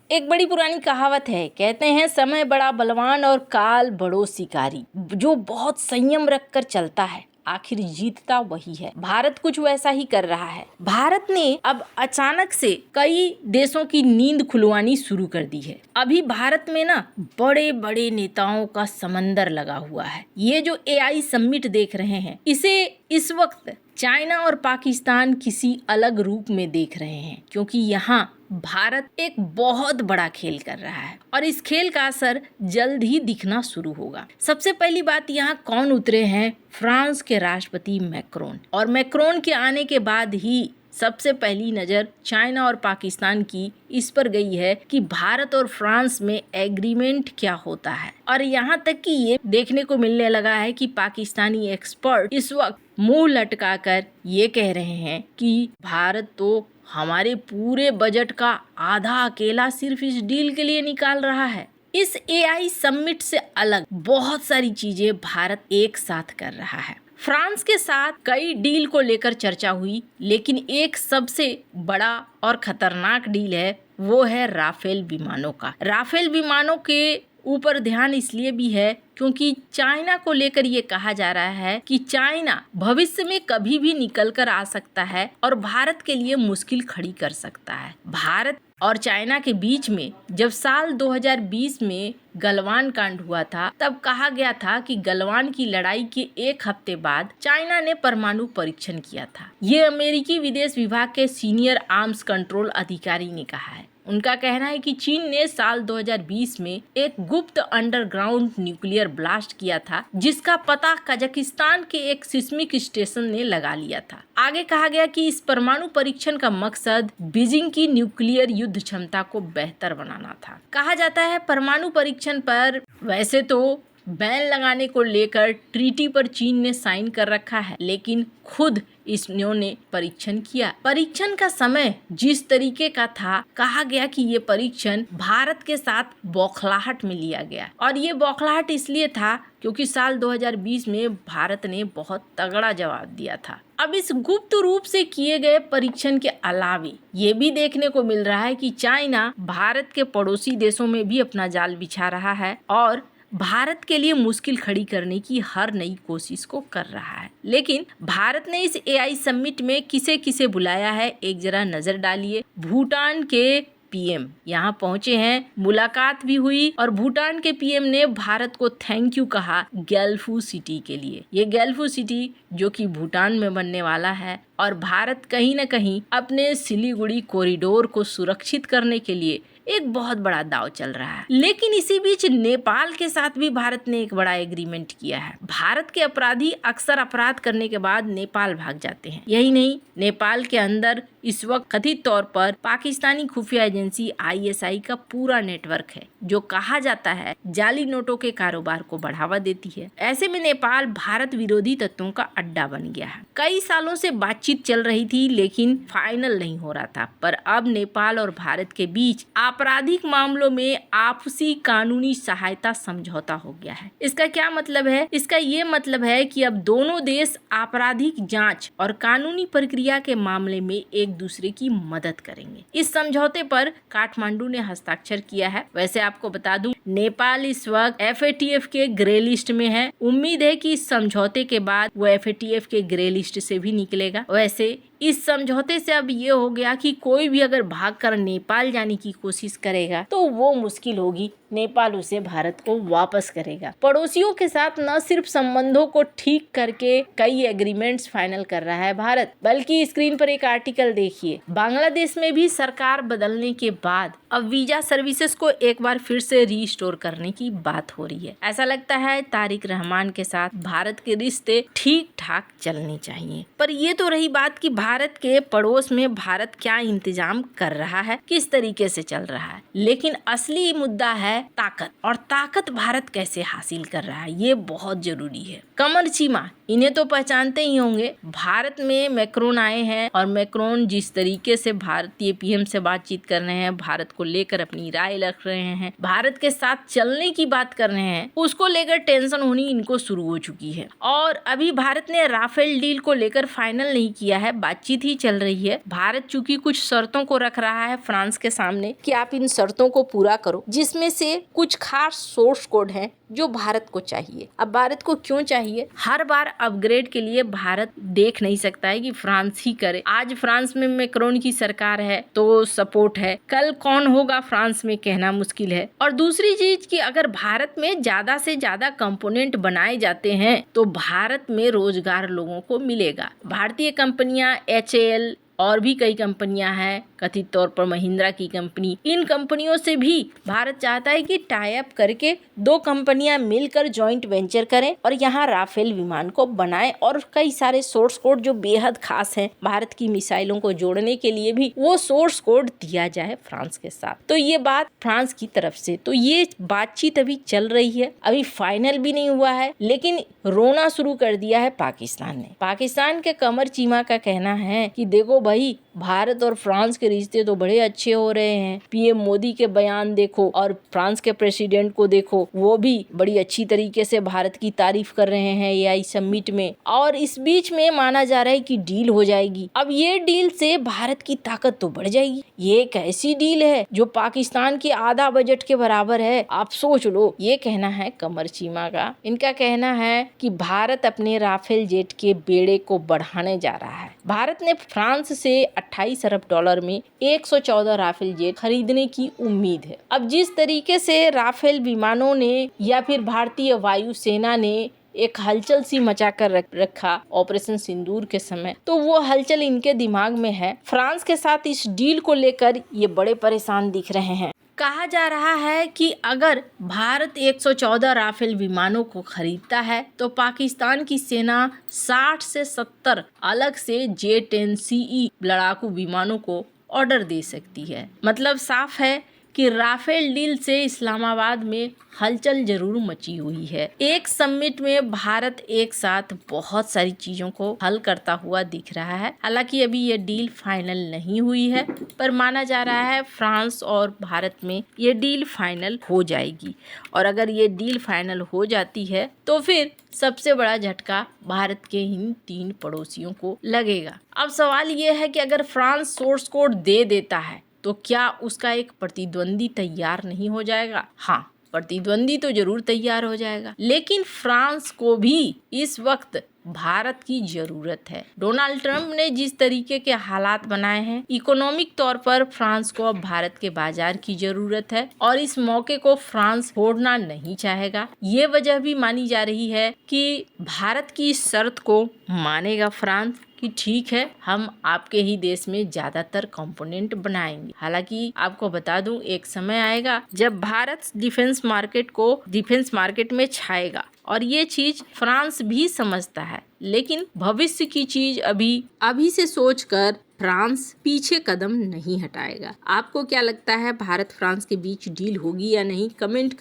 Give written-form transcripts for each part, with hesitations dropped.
एक बड़ी पुरानी कहावत है, कहते हैं समय बड़ा बलवान और काल बड़ो शिकारी। जो बहुत संयम रखकर चलता है आखिर जीतता वही है। भारत कुछ वैसा ही कर रहा है। भारत ने अब अचानक से कई देशों की नींद खुलवानी शुरू कर दी है। अभी भारत में ना बड़े बड़े नेताओं का समंदर लगा हुआ है। ये जो एआई समिट देख रहे हैं, इसे इस वक्त चाइना और पाकिस्तान किसी अलग रूप में देख रहे हैं, क्योंकि यहाँ भारत एक बहुत बड़ा खेल कर रहा है और इस खेल का असर जल्द ही दिखना शुरू होगा। सबसे पहली बात, यहाँ कौन उतरे हैं? फ्रांस के राष्ट्रपति मैक्रोन। और मैक्रोन के आने के बाद ही सबसे पहली नज़र चाइना और पाकिस्तान की इस पर गई है कि भारत और फ्रांस में एग्रीमेंट क्या होता है। और यहाँ तक कि ये देखने को मिलने लगा है कि पाकिस्तानी एक्सपर्ट इस वक्त मुंह लटकाकर ये कह रहे हैं कि भारत तो हमारे पूरे बजट का आधा अकेला सिर्फ इस डील के लिए निकाल रहा है। इस एआई समिट से अलग बहुत सारी चीजें भारत एक साथ कर रहा है। फ्रांस के साथ कई डील को लेकर चर्चा हुई, लेकिन एक सबसे बड़ा और खतरनाक डील है, वो है राफेल विमानों का। राफेल विमानों के ऊपर ध्यान इसलिए भी है क्योंकि चाइना को लेकर ये कहा जा रहा है कि चाइना भविष्य में कभी भी निकल कर आ सकता है और भारत के लिए मुश्किल खड़ी कर सकता है। भारत और चाइना के बीच में जब साल 2020 में गलवान कांड हुआ था, तब कहा गया था कि गलवान की लड़ाई के एक हफ्ते बाद चाइना ने परमाणु परीक्षण किया था। ये अमेरिकी विदेश विभाग के सीनियर आर्म्स कंट्रोल अधिकारी ने कहा है। उनका कहना है कि चीन ने साल 2020 में एक गुप्त अंडरग्राउंड न्यूक्लियर ब्लास्ट किया था, जिसका पता कजाकिस्तान के एक सिस्मिक स्टेशन ने लगा लिया था। आगे कहा गया कि इस परमाणु परीक्षण का मकसद बीजिंग की न्यूक्लियर युद्ध क्षमता को बेहतर बनाना था। कहा जाता है परमाणु परीक्षण पर वैसे तो बैन लगाने को लेकर ट्रीटी पर चीन ने साइन कर रखा है, लेकिन खुद इन्होंने परीक्षण किया। परीक्षण का समय जिस तरीके का था, कहा गया कि ये परीक्षण भारत के साथ बौखलाहट में लिया गया। और ये बौखलाहट इसलिए था क्योंकि साल 2020 में भारत ने बहुत तगड़ा जवाब दिया था। अब इस गुप्त रूप से किए गए परीक्षण के अलावे ये भी देखने को मिल रहा है कि चाइना भारत के पड़ोसी देशों में भी अपना जाल बिछा रहा है और भारत के लिए मुश्किल खड़ी करने की हर नई कोशिश को कर रहा है। लेकिन भारत ने इस एआई समिट में किसे किसे बुलाया है, एक जरा नजर डालिए। भूटान के पीएम यहाँ पहुंचे हैं, मुलाकात भी हुई और भूटान के पीएम ने भारत को थैंक यू कहा गैल्फू सिटी के लिए। ये गैल्फू सिटी जो कि भूटान में बनने वाला है और भारत कहीं न कहीं अपने सिलीगुड़ी कॉरिडोर को सुरक्षित करने के लिए एक बहुत बड़ा दाव चल रहा है। लेकिन इसी बीच नेपाल के साथ भी भारत ने एक बड़ा एग्रीमेंट किया है। भारत के अपराधी अक्सर अपराध करने के बाद नेपाल भाग जाते हैं। यही नहीं, नेपाल के अंदर इस वक्त कथित तौर पर पाकिस्तानी खुफिया एजेंसी आईएसआई का पूरा नेटवर्क है, जो कहा जाता है जाली नोटों के कारोबार को बढ़ावा देती है। ऐसे में नेपाल भारत विरोधी तत्वों का अड्डा बन गया है। कई सालों से बातचीत चल रही थी, लेकिन फाइनल नहीं हो रहा था। पर अब नेपाल और भारत के बीच आपराधिक मामलों में आपसी कानूनी सहायता समझौता हो गया है। इसका क्या मतलब है? इसका ये मतलब है कि अब दोनों देश आपराधिक जांच और कानूनी प्रक्रिया के मामले में एक दूसरे की मदद करेंगे। इस समझौते पर काठमांडू ने हस्ताक्षर किया है। वैसे आपको बता दूं, नेपाल इस वक्त एफएटीएफ के ग्रे लिस्ट में है। उम्मीद है कि इस समझौते के बाद वो एफएटीएफ के ग्रे लिस्ट से भी निकलेगा। वैसे इस समझौते से अब ये हो गया कि कोई भी अगर भागकर नेपाल जाने की कोशिश करेगा तो वो मुश्किल होगी, नेपाल उसे भारत को वापस करेगा। पड़ोसियों के साथ न सिर्फ संबंधों को ठीक करके कई एग्रीमेंट्स फाइनल कर रहा है भारत, बल्कि स्क्रीन पर एक आर्टिकल देखिए। बांग्लादेश में भी सरकार बदलने के बाद अब वीजा सर्विसेज को एक बार फिर से रीस्टोर करने की बात हो रही है। ऐसा लगता है तारिक रहमान के साथ भारत के रिश्ते ठीक ठाक चलने चाहिए। पर ये तो रही बात कि भारत के पड़ोस में भारत क्या इंतजाम कर रहा है, किस तरीके से चल रहा है। लेकिन असली मुद्दा है ताकत, और ताकत भारत कैसे हासिल कर रहा है, ये बहुत जरूरी है। कमर चीमा, इन्हें तो पहचानते ही होंगे। भारत में मैक्रोन आए हैं और मैक्रोन जिस तरीके से भारतीय पीएम से बातचीत कर रहे हैं, भारत को लेकर अपनी राय रख रहे हैं, भारत के साथ चलने की बात कर रहे हैं, उसको लेकर टेंशन होनी इनको शुरू हो चुकी है। और अभी भारत ने राफेल डील को लेकर फाइनल नहीं किया है, बातचीत ही चल रही है। भारत चूंकि कुछ शर्तों को रख रहा है फ्रांस के सामने कि आप इन शर्तों को पूरा करो, जिसमें से कुछ खास सोर्स कोड हैं जो भारत को चाहिए। अब भारत को क्यों चाहिए? हर बार अपग्रेड के लिए भारत देख नहीं सकता है कि फ्रांस ही करे। आज फ्रांस में मैक्रोन की सरकार है तो सपोर्ट है, कल कौन होगा फ्रांस में कहना मुश्किल है। और दूसरी चीज कि अगर भारत में ज्यादा से ज्यादा कंपोनेंट बनाए जाते हैं तो भारत में रोजगार लोगों को मिलेगा। भारतीय कंपनियां HAL और भी कई कंपनियां हैं, कथित तौर पर महिंद्रा की कंपनी, इन कंपनियों से भी भारत चाहता है कि टाई अप करके 2 कंपनियां मिलकर जॉइंट वेंचर करें और यहाँ राफेल विमान को बनाएं और कई सारे सोर्स कोड जो बेहद खास हैं भारत की मिसाइलों को जोड़ने के लिए भी वो सोर्स कोड दिया जाए फ्रांस के साथ। तो ये बात फ्रांस की तरफ से, तो ये बातचीत अभी चल रही है, अभी फाइनल भी नहीं हुआ है, लेकिन रोना शुरू कर दिया है पाकिस्तान ने। पाकिस्तान के कमर चीमा का कहना है कि देखो भाई, भारत और फ्रांस के रिश्ते तो बड़े अच्छे हो रहे हैं, पीएम मोदी के बयान देखो और फ्रांस के प्रेसिडेंट को देखो, वो भी बड़ी अच्छी तरीके से भारत की तारीफ कर रहे हैं AI समिट में। और इस बीच में माना जा रहा है कि डील हो जाएगी। अब ये डील से भारत की ताकत तो बढ़ जाएगी। ये एक ऐसी डील है जो पाकिस्तान की आधा बजट के बराबर है, आप सोच लो। ये कहना है कमर चीमा का। इनका कहना है कि भारत अपने राफेल जेट के बेड़े को बढ़ाने जा रहा है। भारत ने फ्रांस से 28 अरब डॉलर में 114 राफेल जेट खरीदने की उम्मीद है। अब जिस तरीके से राफेल विमानों ने या फिर भारतीय वायुसेना ने एक हलचल सी मचा कर रखा ऑपरेशन सिंदूर के समय, तो वो हलचल इनके दिमाग में है। फ्रांस के साथ इस डील को लेकर ये बड़े परेशान दिख रहे हैं। कहा जा रहा है कि अगर भारत 114 राफेल विमानों को खरीदता है तो पाकिस्तान की सेना 60 से 70 अलग से J-10CE लड़ाकू विमानों को ऑर्डर दे सकती है। मतलब साफ है कि राफेल डील से इस्लामाबाद में हलचल जरूर मची हुई है। एक समिट में भारत एक साथ बहुत सारी चीजों को हल करता हुआ दिख रहा है। हालांकि अभी ये डील फाइनल नहीं हुई है, पर माना जा रहा है फ्रांस और भारत में ये डील फाइनल हो जाएगी। और अगर ये डील फाइनल हो जाती है तो फिर सबसे बड़ा झटका भारत के इन 3 पड़ोसियों को लगेगा। अब सवाल ये है कि अगर फ्रांस सोर्स कोड दे देता है तो क्या उसका एक प्रतिद्वंदी तैयार नहीं हो जाएगा? हाँ, प्रतिद्वंदी तो जरूर तैयार हो जाएगा, लेकिन फ्रांस को भी इस वक्त भारत की जरूरत है। डोनाल्ड ट्रंप ने जिस तरीके के हालात बनाए हैं, इकोनॉमिक तौर पर फ्रांस को अब भारत के बाजार की जरूरत है और इस मौके को फ्रांस छोड़ना नहीं चाहेगा। ये वजह भी मानी जा रही है कि भारत की शर्त को मानेगा फ्रांस कि ठीक है, हम आपके ही देश में ज्यादातर कंपोनेंट बनाएंगे। हालांकि आपको बता दूं, एक समय आएगा जब भारत डिफेंस मार्केट में छाएगा और ये चीज फ्रांस भी समझता है, लेकिन भविष्य की चीज अभी से सोचकर फ्रांस पीछे कदम नहीं हटाएगा। आपको क्या लगता है, भारत फ्रांस के बीच डील होगी या नहीं? कमेंट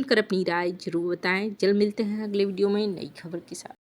कर अपनी राय जरूर बताएं। जल्द मिलते हैं अगले वीडियो में नई खबर के साथ।